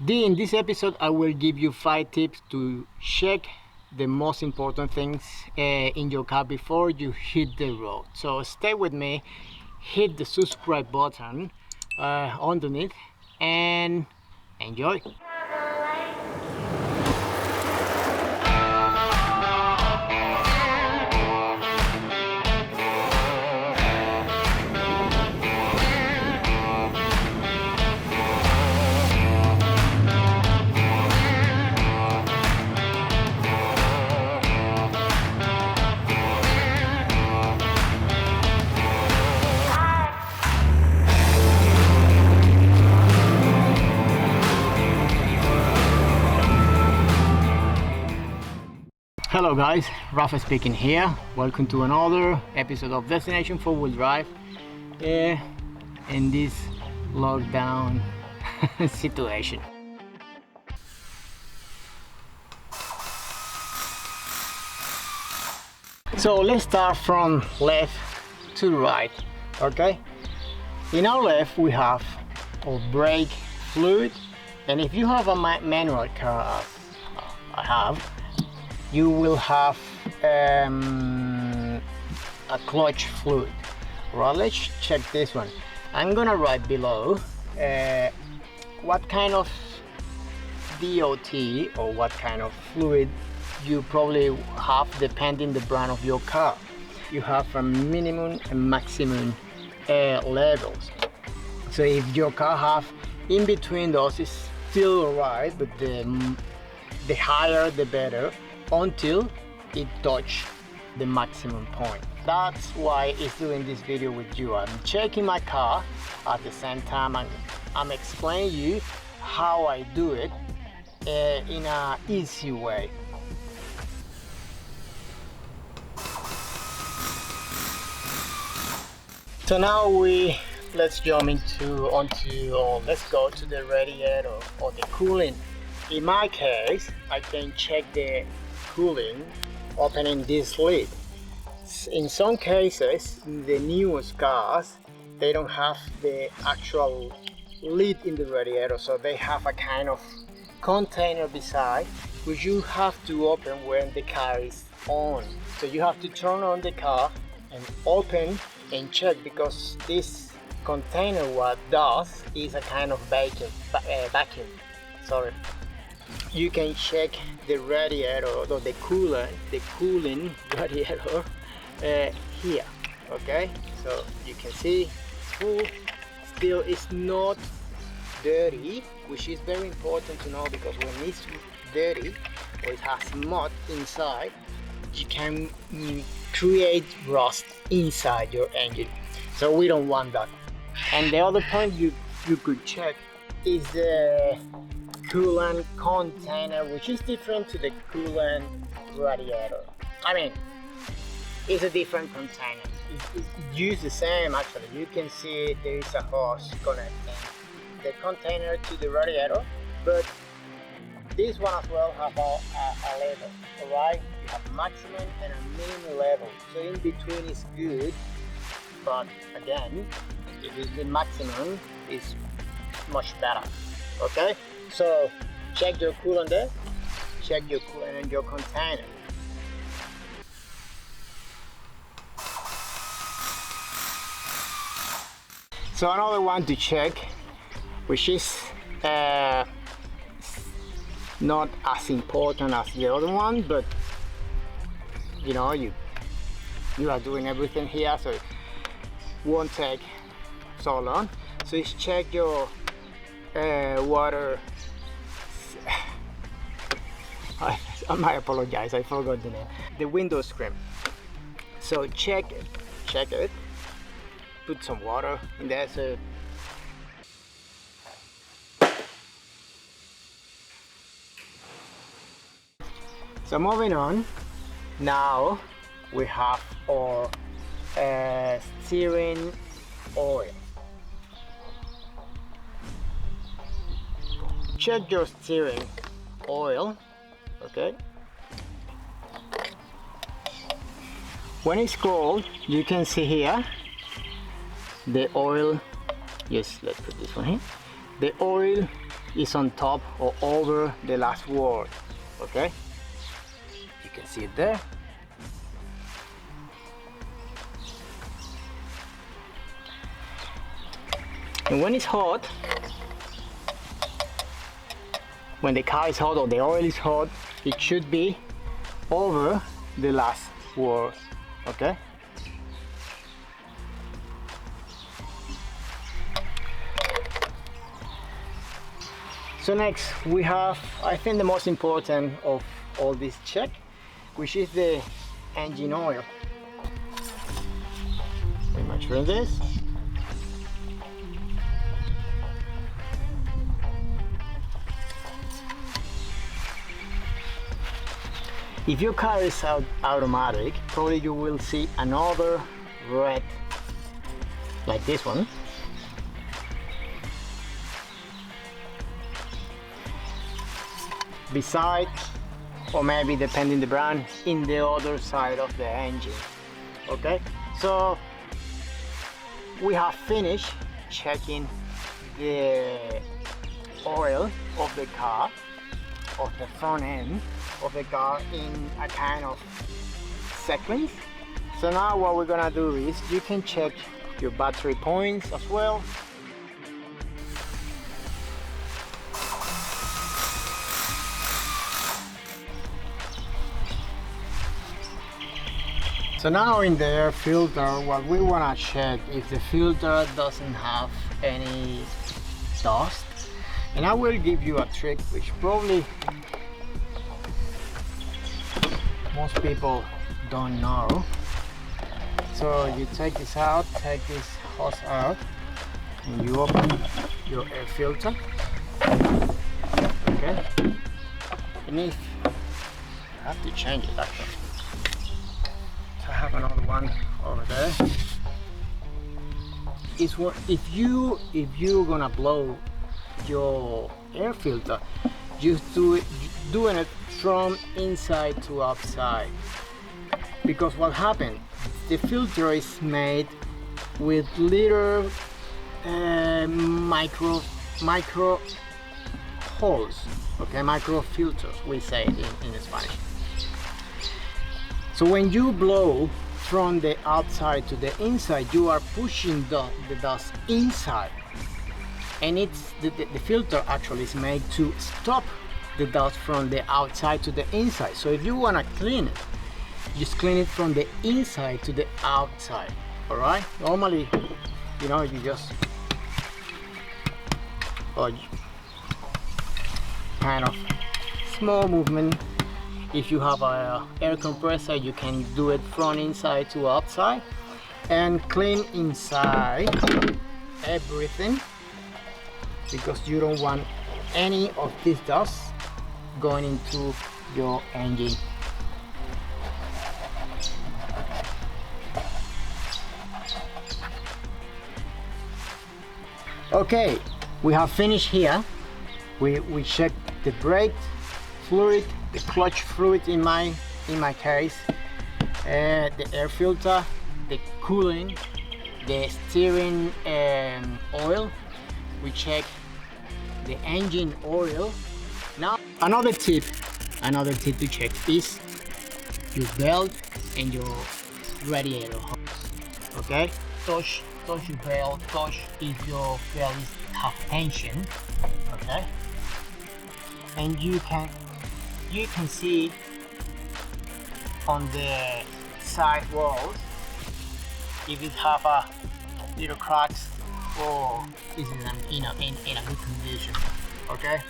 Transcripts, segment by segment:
In this episode, I will give you 5 tips to check the most important things in your car before you hit the road. So stay with me, hit the subscribe button underneath, and enjoy. Hello guys, Rafa speaking here. Welcome to another episode of Destination 4-Wheel Drive in this lockdown situation. So let's start from left to right, okay? In our left we have our brake fluid, and if you have a manual car as I have, you will have a clutch fluid. Right, let's check this one. I'm gonna write below what kind of DOT or what kind of fluid you probably have depending the brand of your car. You have a minimum and maximum levels. So if your car have in between those, is still alright, but the higher the better, until it touch the maximum point. That's why it's doing this video with you. I'm checking my car at the same time, and I'm explaining you how I do it in an easy way. So now let's jump let's go to the radiator or the cooling. In my case, I can check the cooling opening this lid. In some cases, the newest cars, they don't have the actual lid in the radiator, so they have a kind of container beside which you have to open when the car is on. So you have to turn on the car and open and check, because this container what does is a kind of vacuum. You can check the radiator or the cooling radiator here. Okay, so you can see it's full. Still, it's not dirty, which is very important to know, because when it's dirty or it has mud inside, you can create rust inside your engine. So we don't want that. And the other point you could check is the coolant container, which is different to the coolant radiator. I mean, it's a different container. It's used the same actually. You can see there is a hose connecting the container to the radiator, but this one as well have a level. Alright, you have maximum and a minimum level. So in between is good, but again, if it's the maximum, is much better. Okay, so check your coolant there, check your coolant and your container. So another one to check, which is not as important as the other one, but you know, you are doing everything here, so it won't take so long. So just check your water. I apologize, I forgot the name. The window screen. So check it. Put some water in there. So moving on, now we have our steering oil. Check your steering oil, okay? When it's cold, you can see here the oil. Yes, let's put this one here. the oil is on top or over the last word. Okay, you can see it there. And when it's hot, when the car is hot or the oil is hot, it should be over the last word. Okay. So next we have, I think, the most important of all this check, which is the engine oil. Pretty much for this. If your car is automatic, probably you will see another red like this one. Beside, or maybe depending the brand, in the other side of the engine. Okay, so we have finished checking the oil of the car, of the front end of the car, in a kind of sequence. So now what we're gonna do is you can check your battery points as well. So now in the air filter, what we want to check if the filter doesn't have any dust. And I will give you a trick which probably most people don't know. So you take this out, take this hose out, and you open your air filter. Okay. And if I have to change it actually. I have another one over there. Is what if you're gonna blow your air filter, just doing it from inside to outside, because what happened, the filter is made with little micro holes, okay, micro filters we say it in Spanish. So when you blow from the outside to the inside, you are pushing the dust inside, and it's the filter actually is made to stop the dust from the outside to the inside. So if you want to clean it, just clean it from the inside to the outside. All right, normally, you know, you just kind of small movement. If you have a air compressor, you can do it from inside to outside and clean inside everything, because you don't want any of this dust going into your engine. Okay, we have finished here. We checked the brake fluid, the clutch fluid in my case, the air filter, the cooling, the steering oil. We check the engine oil. Now another tip to check is your belt and your radiator hose. Okay, touch your belt, touch if your belt have tension. Okay, and you can see on the side walls if it have a little cracks or is in a good condition. Okay,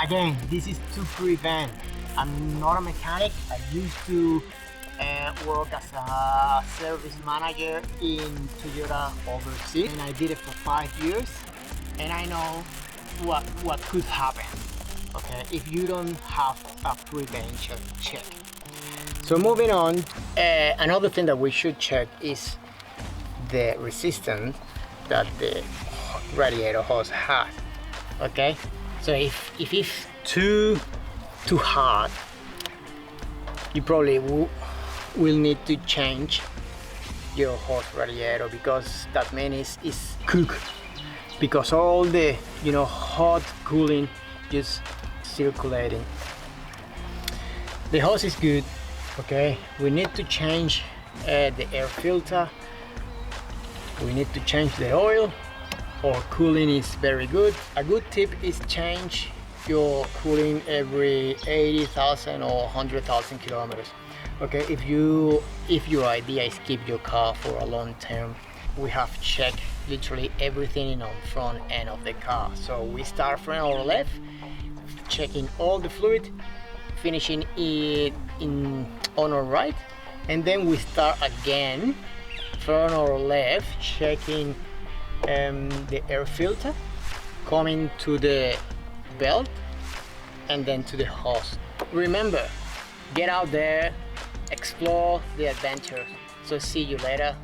again, this is to prevent. I'm not a mechanic. I used to work as a service manager in Toyota overseas, and I did it for 5 years, and I know what could happen, okay, if you don't have a prevention check. So moving on, another thing that we should check is the resistance that the radiator hose has. Okay, so if it's too hard, you probably will need to change your hose radiator, because that means it's cooked because all the, you know, hot cooling just circulating. The hose is good, okay? We need to change the air filter. We need to change the oil. Our cooling is very good. A good tip is change your cooling every 80,000 or 100,000 kilometers. Okay, if your idea is keep your car for a long term, we have checked literally everything on front end of the car. So we start from our left, checking all the fluid, finishing it on our right, and then we start again from our left, checking the air filter, coming to the belt, and then to the hose. Remember, get out there, explore the adventure. So see you later.